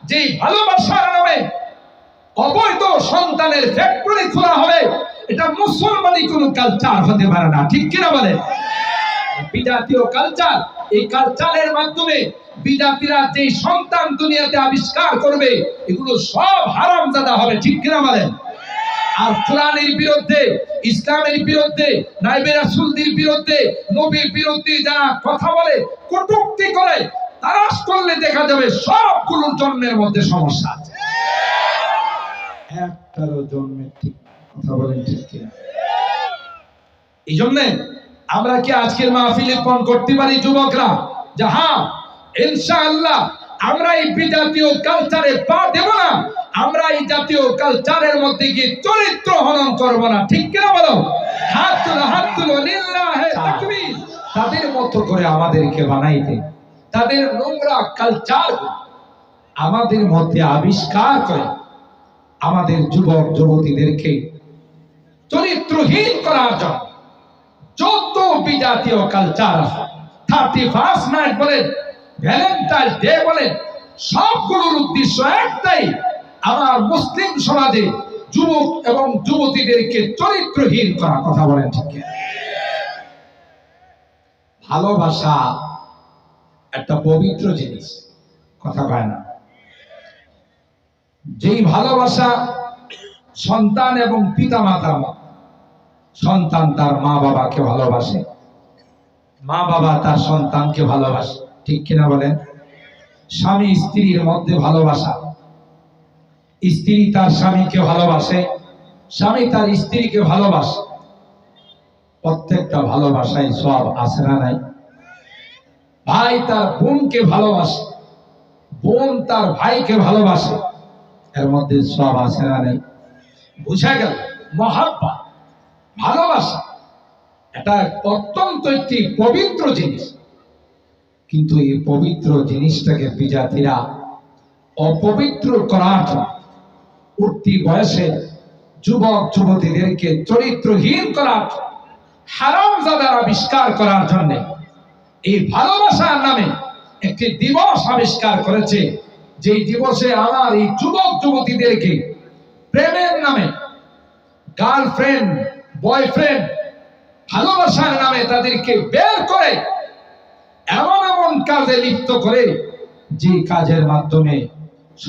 যে ভালোবাসার নামে অবৈধ সন্তানের ফ্যাক্টরি খোলা হবে, এটা মুসলমানি কোন কালচার হতে পারে না। ঠিক কিনা বলে? বিজাতীয় কালচার, এই কালচারের মাধ্যমে বিজাতিরা যে সন্তান দুনিয়াতে আবিষ্কার করবে এগুলো সব হারামজাদা হবে। ঠিক কিনা বলেন? আর কোরআনের বিরুদ্ধে, ইসলামের বিরুদ্ধে, নাইবে রাসূলদের বিরুদ্ধে, নবীর বিরুদ্ধে যারা কথা বলে, কটূক্তি করে, তারাশ করলে দেখা যাবে সবগুলোর জন্মের মধ্যে সমস্যা আছে। একটারও জন্মের ঠিক কথা বলেন ঠিক কিনা? এই জন্য আমরা কি আজকের মাহফিলে ফোন করতে পারি যুবকরা যে হ্যাঁ ইনশাআল্লাহ আমরা এই বিজাতীয় কালচারে পা দেব না, আমরা এই জাতীয় কালচারের মধ্যে গিয়ে চরিত্র হনন করব না। ঠিক কিনা বলো? হাত তুলো লিল্লাহি তাকবীর। তাদের মতো করে আমাদেরকে বানাইতে, তাদের নোংরা কালচার আমাদের মধ্যে আবিষ্কার করে আমাদের যুবক যুবতীদেরকে চরিত্রহীন করার জন্য যত বিজাতীয় কালচার, 31 নাইট বলেন, ভ্যালেন্টাইন ডে বলেন, সবগুলোর উদ্দেশ্য একটাই, আমার মুসলিম সমাজে যুবক এবং যুবতীদেরকে চরিত্রহীন করা। কথা বলেন ঠিক কিনা? ভালোবাসা একটা পবিত্র জিনিস, কথা কয় না? যেই ভালোবাসা সন্তান এবং পিতা মাতার মত, সন্তান তার মা বাবাকে ভালোবাসে, মা বাবা তার সন্তানকে ভালোবাসে। ঠিক কিনা বলেন? স্বামী স্ত্রীর মধ্যে ভালোবাসা, স্ত্রী তার স্বামীকে ভালোবাসে, স্বামী তার স্ত্রীকে ভালোবাসে। প্রত্যেকটা ভালোবাসায় সব আছে না নাই? ভাই তার বোনকে ভালোবাসে, বোন তার ভাইকে ভালোবাসে, এর মধ্যে সব আছে না নাই? বুঝা গেল? মহাব্বত, ভালোবাসা এটা অত্যন্ত একটি পবিত্র জিনিস, কিন্তু এই পবিত্র জিনিসটাকে বিজাতিরা অপবিত্র করার জন্য, উঠতি বয়সে যুবক যুবতীদেরকে চরিত্রহীন করার, হারামজাদার আবিষ্কার করার জন্য এই ভালোবাসার নামে একটি দিবস আবিষ্কার করেছে। যেই দিবসে আমার এই যুবক যুবতীদেরকে প্রেমের নামে, গার্লফ্রেন্ড বয়ফ্রেন্ড ভালোবাসার নামে তাদেরকে বের করে এমন এমন কাজে লিপ্ত করে, যে কাজের মাধ্যমে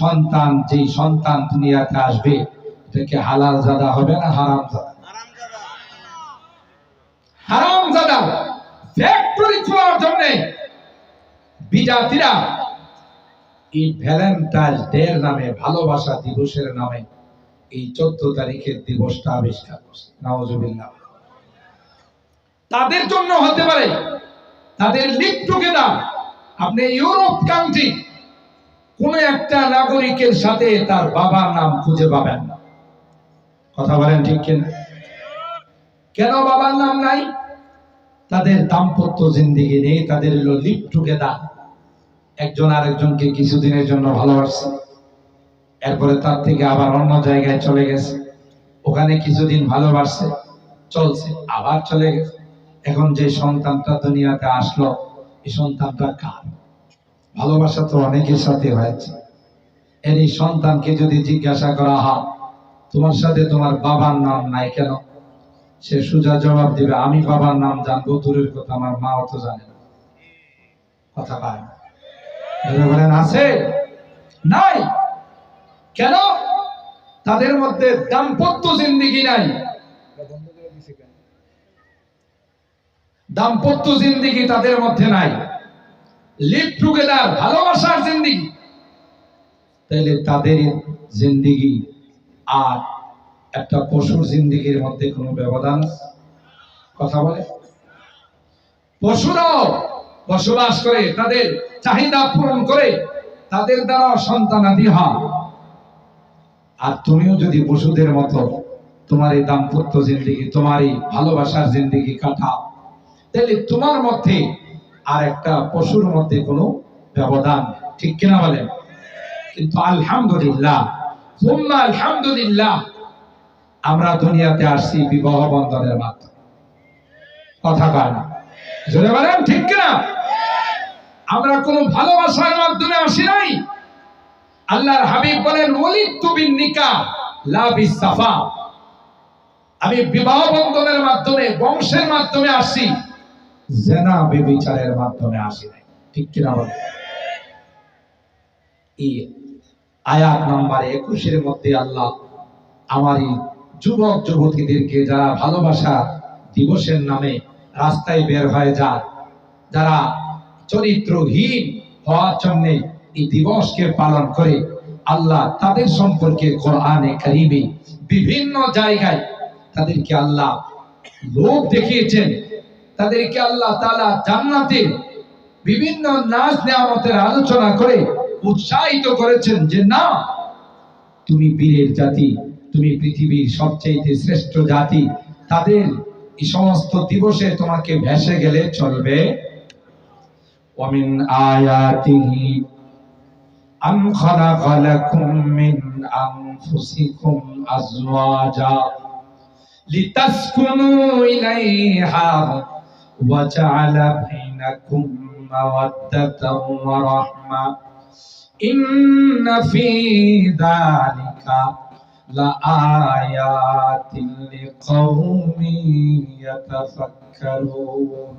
সন্তান, যেই সন্তান দুনিয়াতে আসবে এটাকে হালাল জাদা হবে না হারামজাদা? হারামজাদা ফ্যাক্টরি খোলার জন্য বিজাতিরা এই ভ্যালেন্টাইন ডে নামে, ভালোবাসা দিবসের নামে এই 14 তারিখের দিবসটা আবিষ্কার করছে। নাউজুবিল্লাহ। তাদের জন্য হতে পারে তাদের লিভ টুগেদার। আপনি ইউরোপ কান্ট্রি কোন একটা নাগরিকের সাথে তার বাবার নাম খুঁজে পাবেন না। কথা বলেন ঠিক কিনা? কেন বাবার নাম নাই? তাদের দাম্পত্য জিন্দেগি নেই, তাদের হলো লিভ টুগেদার। একজন আরেকজনকে কিছুদিনের জন্য ভালোবাসছে, এরপরে তার থেকে আবার অন্য জায়গায় চলে গেছে, ওখানে কিছুদিন ভালোবাসছে, চলছে, আবার চলে গেছে। এখন যে সন্তানটা দুনিয়াতে আসলো, এই সন্তানটা কার? ভালোবাসা তো অনেকের সাথে হয়েছে। এই সন্তানকে যদি জিজ্ঞাসা করা হয় তোমার সাথে তোমার বাবার নাম নাই কেন, সে সোজা জবাব দিবে আমি বাবার নাম জানবো দূরের কথা আমার মাও তো জানে না। কথা পায় বলেন আছে নাই? কেন? তাদের মধ্যে দাম্পত্য জিন্দেগি নাই, দাম্পত্য জিন্দেগি তাদের মধ্যে নাই, লিভ টুগেদার ভালোবাসার জিন্দেগি। তাইলে তাদের জিন্দেগি আর একটা পশুর জিন্দেগির মধ্যে কোনো ব্যবধান? কথা বলে? পশুরাও বসবাস করে, তাদের চাহিদা পূরণ করে, তাদের দ্বারা সন্তানাদি হয়। আর তুমিও যদি পশুদের মতো তোমার এই দাম্পত্য জিন্দেগি, তোমার এই ভালোবাসার জিন্দেগি কাটাও, তাহলে তোমার মধ্যে আর একটা পশুর মধ্যে কোনো ব্যবধান। ঠিক কিনা বলেন? কিন্তু আলহামদুলিল্লাহ, সুম্মা আলহামদুলিল্লাহ, আমরা দুনিয়াতে আসছি বিবাহ বন্ধনের মাধ্যমে। কথা কয় না? জোরে বলেন ঠিক কিনা? আমরা কোনো ভালোবাসার মাধ্যমে আসি নাই, আল্লাহর হাবিব বলেন ওয়ালিদতু বিন নিকাহ লা বিসাফা, আমি বিবাহ বন্ধনের মাধ্যমে বংশের মাধ্যমে আসি, জিনা ব্যভিচারের মাধ্যমে আসি নাই। ঠিক কিনা বলেন? এই আয়াত নাম্বার 21 এর মধ্যে আল্লাহ আমার এই যুবক যুবতীদেরকে যারা ভালোবাসা দিবসের নামে রাস্তায় বের হয়ে যায়, যারা চরিত্রহীন হওয়ার জন্য এই দিবসকে পালন করে, আল্লাহ তাদের সম্পর্কে কোরআনে কারিমে বিভিন্ন জায়গায় তাদেরকে আল্লাহ লোভ দেখিয়েছেন। তাদেরকে আল্লাহ তাআলা জান্নাতে বিভিন্ন নাজ নেয়ামতের আলোচনা করে উৎসাহিত করেছেন যে না, তুমি বীরের জাতি, তুমি পৃথিবীর সবচেয়ে শ্রেষ্ঠ জাতি। তাদের এই সমস্ত দিবসে তোমাকে ভেসে গেলে চলবে। ওয়ামিন আয়াতিহি আন খালাকা লাকুম মিন আনফুসিকুম আজওয়াজা লিতাসকুনু ইলাইহা ওয়া জাআলা বাইনাকুম মাওয়াদ্দাতাও ওয়া রাহমা ইন্না ফী যালিকা লাআয়াতিন লিকাওমিন ইয়াতাফাক্কারুন।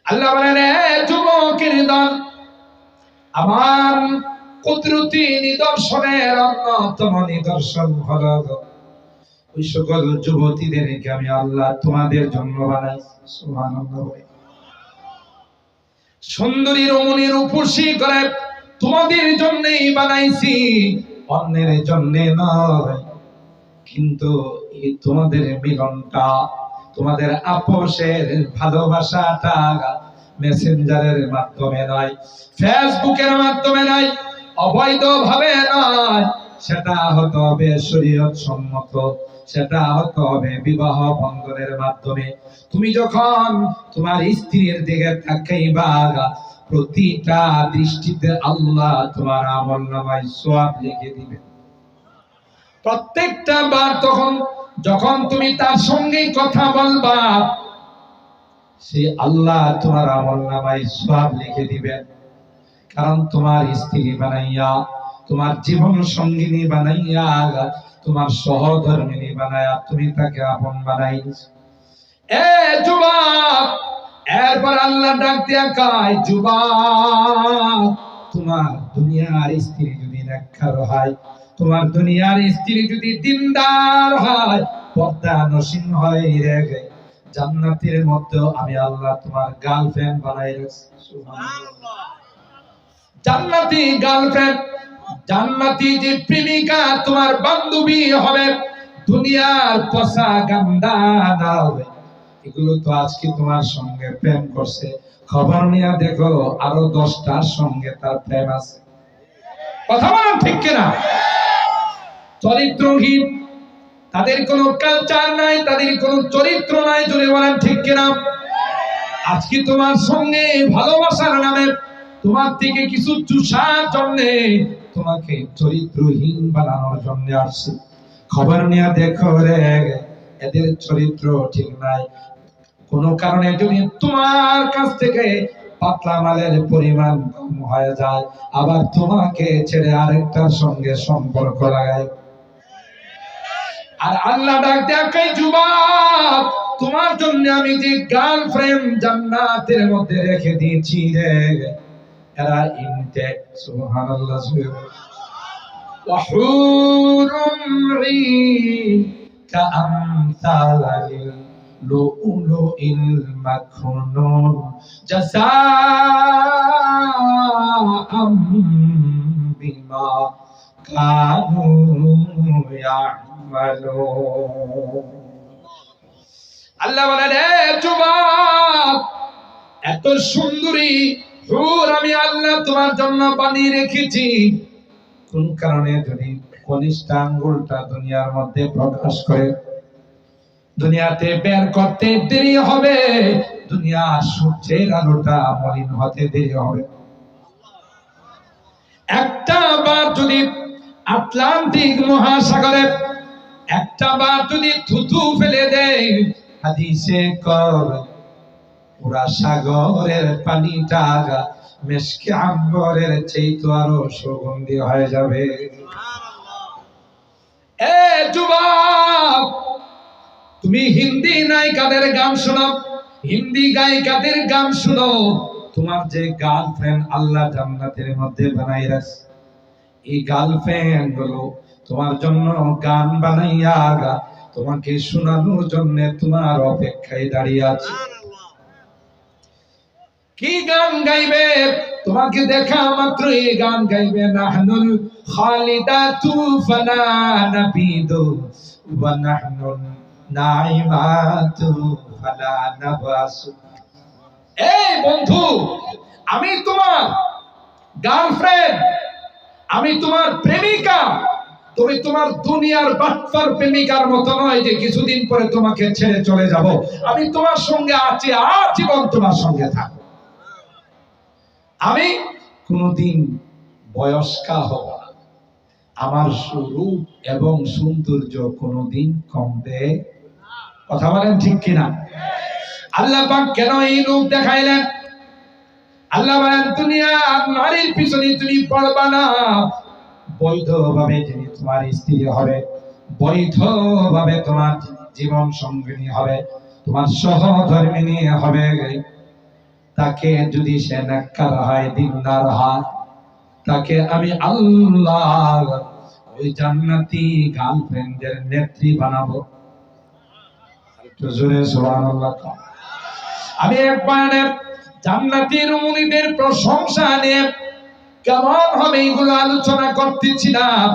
আল্লাহ বলেন, যুবকের দল, আমার কুদরতি নিদর্শনের অন্যতম নিদর্শন হলো ওই সকল যুবতীদেরকে আমি আল্লাহ তোমাদের জন্য বানাইছি। সুবহানাল্লাহ। সুন্দরী রমণীর উপসী করে তোমাদের জন্যই বানাইছি, অন্যের জন্য নয়। কিন্তু এই তোমাদের মিলনটা, তোমাদের আপোষের ভালোবাসাটা মেসেঞ্জারের মাধ্যমে নয়, ফেসবুকের মাধ্যমে নয়, অবৈধ ভাবে নয়, সেটা হতে হবে শরীয়ত সম্মত, সেটা হতে হবে বিবাহ বন্ধনের মাধ্যমে। তুমি যখন তোমার স্ত্রীর দিকে তাকাইবা, প্রতিটা দৃষ্টিতে আল্লাহ তোমার আমলনামায় সওয়াব লিখে দিবেন। প্রত্যেকটা বার তখন যখন তুমি তার সঙ্গে কথা বলবা, সে আল্লাহ তোমার আমলনামায় সওয়াব লিখে দিবেন। কারণ তোমার স্ত্রী বানাইয়া, তোমার জীবন সঙ্গিনী বানাইয়া, তোমার সহধর্মিনী বানাইয়া তুমি তাকে আপন বানাইছো। এ যুবক, এরপর আল্লাহ ডাক দিয়া কয়, যুবক, তোমার দুনিয়ার স্ত্রী যদি নেককার হয়, তোমার দুনিয়ার স্ত্রী যদি দিনদার হয়, পর্দানসীন হয়, রে জান্নাতের মধ্যে আমি আল্লাহ তোমার গার্লফ্রেন্ড বানাই রাখছি। সুবহানাল্লাহ। জান্নাতি গার্লফ্রেন্ড, জান্নাতি যে প্রেমিকা তোমার বান্ধবী হবে, দুনিয়ার পচা গান্দা না হবে। এগুলো তো আজকে তোমার সঙ্গে প্রেম করছে, খবর নিয়ে দেখো আরো 10টার সঙ্গে তার প্রেম আছে। কথা বলেন ঠিক কিনা? চরিত্রহীন, তাদের কোনো কালচার নাই, তাদের কোনো চরিত্র নাই, জোরে বলেন ঠিক কিনা? আজকে তোমার সঙ্গে ভালোবাসার নামে তোমার থেকে কিছু চুষার জন্য, তোমাকে চরিত্রহীন বানানোর জন্য আসছে। খবর নিয়ে দেখো রে, এদের চরিত্র ঠিক নাই। কোনো কারণে যদি তোমার কাছ থেকে পাতলা মালের পরিমাণ কম হয়ে যায়, আবার তোমাকে ছেড়ে আরেকটার সঙ্গে সম্পর্ক লাগায়। আর আল্লাহ ডাক দেয়, যুবক, তোমার জন্য আমি যে গার্লফ্রেন্ড জান্নাতের মধ্যে রেখে দিয়েছি রে, এরা ইনটেক। সুবহানাল্লাহ। ওয়া হুরুন ঈন কাআমসালিল লুউলুইল মাকনুন জাযাআম বিমা কানু ইয়ামালুন। আল্লাহ বলেন, যুবক, এত সুন্দরী হুর আমি আল্লাহ তোমার জন্য বানিয়ে রেখেছি। কোন কারণে যদি কনিষ্ঠ আঙ্গুলটা দুনিয়ার মধ্যে প্রকাশ করে, দুনিয়াতে বের করতে দেরি হবে, দুনিয়ার সূর্যের আলোটা মলিন হতে দেরি হবে। একটা বার যদি আটলান্টিক মহাসাগরে একটা বার যদি থুতু ফেলে দেয়, হাদিসে কর পুরা সাগরের পানিটা মিশকে আম্বরের চেয়ে আরো সুগন্ধি হয়ে যাবে। এ যুবক, তুমি হিন্দি নায়িকাদের গান শোনো, হিন্দি গায়িকাদের গান শোনো। তোমার যে গার্লফ্রেন্ড আল্লাহ জান্নাতের মধ্যে বানাই রাখছে, এই গার্লফ্রেন্ড গুলো তোমার জন্য গান বানাইয়া তোমাকে শোনানোর জন্য তোমার অপেক্ষায় দাঁড়িয়ে আছে। কি গান গাইবে? তোমাকে দেখা মাত্রই গান গাইবে, নাহনুল খালিদাতু ফালা নাবিদু ওয়া নাহনুন নাইমাতু ফালা নাবাসু। এই বন্ধু, আমি তোমার গার্লফ্রেন্ড, আমি তোমার প্রেমিকা। তুমি তোমার দুনিয়ার বাটপার প্রেমিকার মতো নয় যে কিছুদিন পরে তোমাকে ছেড়ে চলে যাব। আমি তোমার সঙ্গে আছি, আজীবন তোমার সঙ্গে থাকবো। আমি কোনদিন বয়স্কা হব না। আমার রূপ এবং সৌন্দর্য কোনদিন কমবে। কথা বলেন ঠিক কিনা? আল্লাহ পাক কেন এই রূপ দেখাইলেন? আল্লাহ বলেন, দুনিয়ার নারীর পিছনে তুমি পড়বা না। বৈধভাবে যিনি তোমার স্ত্রী হবে, বৈধভাবে তোমার জীবন সঙ্গিনী হবে, তোমার সহধর্মিনী হবে, তাকে যদি সে নেককার হয়, দিনদার হয়, তাকে আমি আল্লাহ ওই জান্নাতি গার্লফ্রেন্ডের নেত্রী বানাবো। একটু জোরে সুবহানাল্লাহ। আমি একবার জান্নাতি রমণীদের প্রশংসা নিয়ে কেমন হবে এগুলো আলোচনা করতেছিলাম।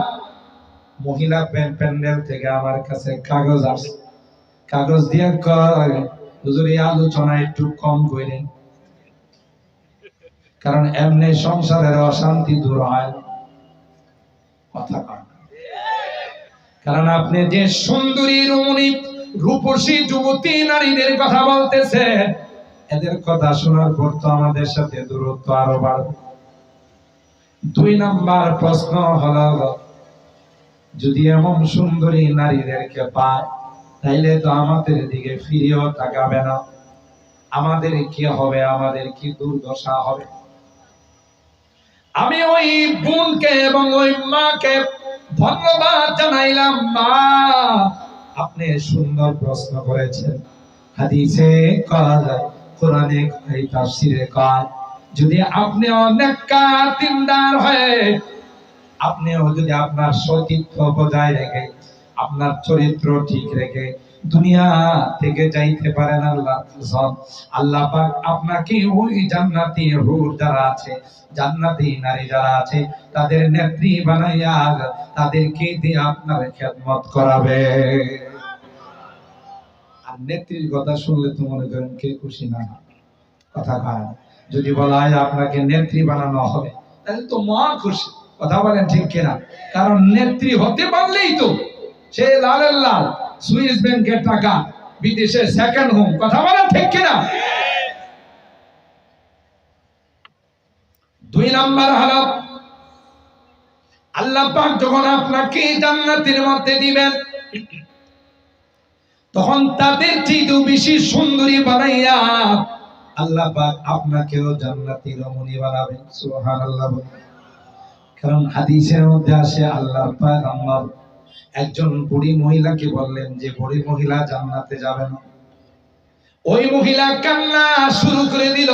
মহিলা প্যান্ডেল থেকে আমার কাছে কাগজ আসে, কাগজ দিয়ে কয়, হুজুর এই আলোচনা একটু কম করেন, কারণ এমনি সংসারের অশান্তি দূর হয়। কথা কয়, কারণ আপনি যে সুন্দরী রমণী রূপসী যুবতী নারীদের কথা বলতেছেন, এদের কথা শোনার পর তো আমাদের সাথে দূরত্ব আরো বাড়বে। 2 নাম্বার প্রশ্ন হলো, যদি এমন সুন্দরী নারীদেরকে পায়, তাইলে তো আমাদের দিকে ফিরেও তাকাবে না। আমাদের কি হবে? আমাদের কি দুর্দশা হবে? আমি ওই বোনকে এবং ওই মাকে ধন্যবাদ জানাইলাম। মা, আপনি সুন্দর প্রশ্ন করেছেন। হাদিসে কয়, কোরআনে কয়, তাফসীরে কয়, যদি আপনি অনেক দিনদার হয়ে, আপনিও যদি আপনার সতীত্ব বজায় রেখে, আপনার চরিত্র ঠিক রেখে দুনিয়া থেকে যাইতে পারেন, আল্লাহ পাক আপনাকে ওই জান্নাতি হুর যারা আছে, জান্নাতি নারী যারা আছে, তাদের নেত্রী বানাইয়া তাদেরকে দিয়ে আপনার খেদমত করাবে। আর নেত্রীর কথা শুনলে তো মনে করেন কে খুশি না? কথা কয়, যদি বলা হয় আপনাকে নেত্রী বানানো হবে, তাহলে তো মা খুশি। কথা বলেন ঠিক কিনা? কারণ নেত্রী হতে পারলেই তো সে লালের লাল, সুইস ব্যাংকের টাকা, বিদেশে সেকেন্ড হোম। কথা বলেন ঠিক কিনা? 2 নাম্বার হলো, আল্লাহ পাক যখন আপনাকে জান্নাতের মধ্যে দিবেন, তখন তাদের চেয়ে বেশি সুন্দরী বানাইয়া আল্লাহ পাক আপনাকেও জান্নাতি রমণী বানাবেন। সুবহানাল্লাহ। কারণ হাদিসের মধ্যে আসে, আল্লাহর পয়গম্বর একজন বুড়ি মহিলাকে বললেন যে বুড়ি মহিলা জান্নাতে যাবে না। ওই মহিলা কান্না শুরু করে দিল।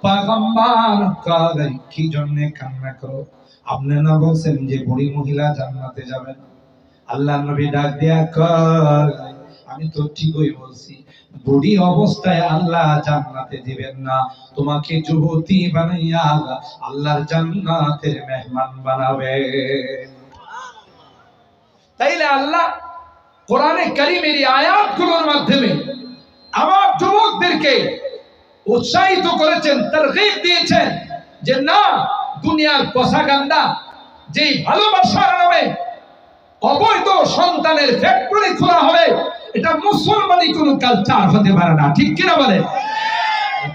পয়গম্বর কয়, কি জন্য কান্না করো? আপনি না বলছেন যে বুড়ি মহিলা জান্নাতে যাবে না? আল্লাহর নবী ডাক দিয়া কয়, আমি তো ঠিকই বলছি, বুড়ি অবস্থায় আল্লাহ জান্নাতে দিবেন না, তোমাকে যুবতী বানাইয়া আল্লাহর জান্নাতের মেহমান বানাবে। তাইলে আল্লাহ কোরআনে কারীমের আয়াতগুলোর মাধ্যমে আমার যুবকদেরকে উৎসাহিত করেছেন, তারগীব দিয়েছেন যে না, দুনিয়ার প্রপাগান্ডা, যেই ভালোবাসার নামে অবৈধ সন্তানের ফ্যাক্টরি খোলা হবে, এটা মুসলমানি কোন কালচার হতে পারে না। ঠিক কিনা বলে?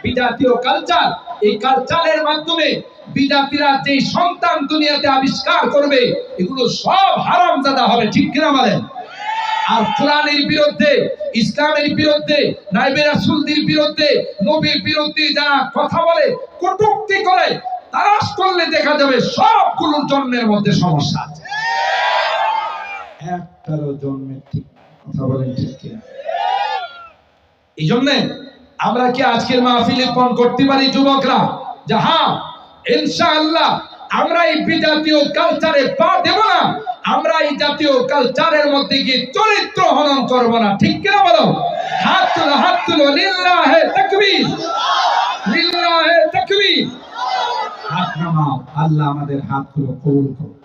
বিজাতীয় কালচার, এই কালচারের মাধ্যমে বিজাতিরা যে সন্তান দুনিয়াতে আবিষ্কার করবে, এগুলো সব হারামজাদা হবে। ঠিক কিনা বলেন? আর কোরআনের বিরুদ্ধে, ইসলামের বিরুদ্ধে, নাইবে রাসূলদের বিরুদ্ধে, নবীর বিরুদ্ধে যারা কথা বলে, কটূক্তি করে, তারাশ করলে দেখা যাবে সবগুলোর জন্মের মধ্যে সমস্যা আছে। একটারও জন্মের ঠিক কথা বলেন ঠিক কিনা? এই জন্যে আমরা কি আজকের মাহফিলে পণ করতে পারি যুবকরা যে হ্যাঁ ইনশাআল্লাহ আমরা এই বিজাতীয় কালচারে পা দেব না, আমরা এই জাতীয় কালচারের মধ্যে গিয়ে চরিত্র হনন করব না, ঠিক কিনা বলো? হাত তুলো, হাত তুলো, লিল্লাহে তাকবীর, লিল্লাহে তাকবীর। হাত নামাও, আল্লাহ আমাদের হাতগুলো কবুল করুন।